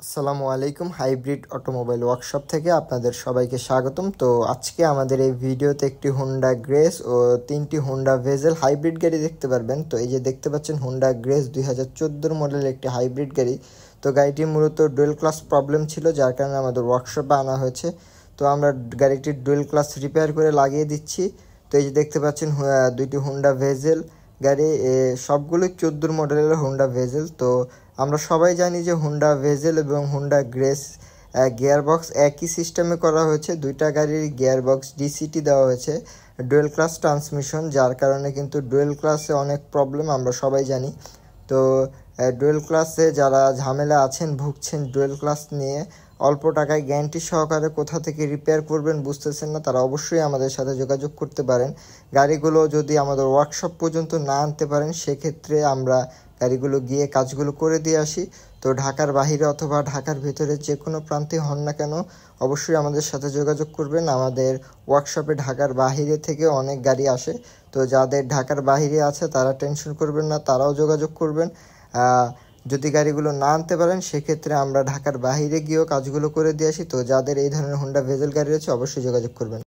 আসসালামু আলাইকুম। Hybrid automobile workshop থেকে আপনাদের সবাইকে স্বাগতম। তো আজকে আমাদের এই ভিডিওতে একটি হোন্ডা গ্রেস ও তিনটি হোন্ডা ভেজেল হাইব্রিড গাড়ি দেখতে পারবেন। তো এই যে দেখতে পাচ্ছেন হোন্ডা গ্রেস 2014 মডেলের একটি হাইব্রিড গাড়ি। তো গাড়িটি মূলত ডুয়েল ক্লাস প্রবলেম ছিল, যার কারণে আমাদের ওয়ার্কশপে আনা হয়েছে। তো আমরা গাড়িটির ডুয়েল ক্লাস রিপেয়ার করে লাগিয়ে দিচ্ছি। তো এই যে দেখতে পাচ্ছেন দুইটি হোন্ডা ভেজেল গাড়ি, সবগুলোই 14 মডেলের হোন্ডা ভেজেল। তো আমরা সবাই জানি যে হোন্ডা ভেজেল এবং হোন্ডা গ্রেস গিয়ারবক্স একই সিস্টেমে করা হয়েছে। দুইটা গাড়ির গিয়ারবক্স ডিসিটি দেওয়া হয়েছে, ডুয়েল ক্লাস ট্রান্সমিশন, যার কারণে কিন্তু ডুয়েল ক্লাসে অনেক প্রবলেম আমরা সবাই জানি। তো ডুয়েল ক্লাসে যারা ঝামেলা আছেন, ভুগছেন ডুয়েল ক্লাস নিয়ে, অল্প টাকায় গ্যারান্টি সহকারে কোথা থেকে রিপেয়ার করবেন বুঝতেছেন না, তারা অবশ্যই আমাদের সাথে যোগাযোগ করতে পারেন। গাড়িগুলো যদি আমাদের ওয়ার্কশপ পর্যন্ত না আনতে পারেন, সেক্ষেত্রে আমরা গাড়িগুলো গিয়ে কাজগুলো করে দিয়ে আসি। তো ঢাকার বাহিরে অথবা ঢাকার ভিতরে যে কোনো প্রান্তে হন না কেন, অবশ্যই আমাদের সাথে যোগাযোগ করবেন। আমাদের ওয়ার্কশপে ঢাকার বাহিরে থেকে অনেক গাড়ি আসে। তো যাদের ঢাকার বাহিরে আছে তারা টেনশন করবেন না, তারাও যোগাযোগ করবেন। যদি গাড়িগুলো না আনতে পারেন, সেক্ষেত্রে আমরা ঢাকার বাহিরে গিয়েও কাজগুলো করে দিয়ে আসি। তো যাদের এই ধরনের হোন্ডা ভেজেল গাড়ি রয়েছে, অবশ্যই যোগাযোগ করবেন।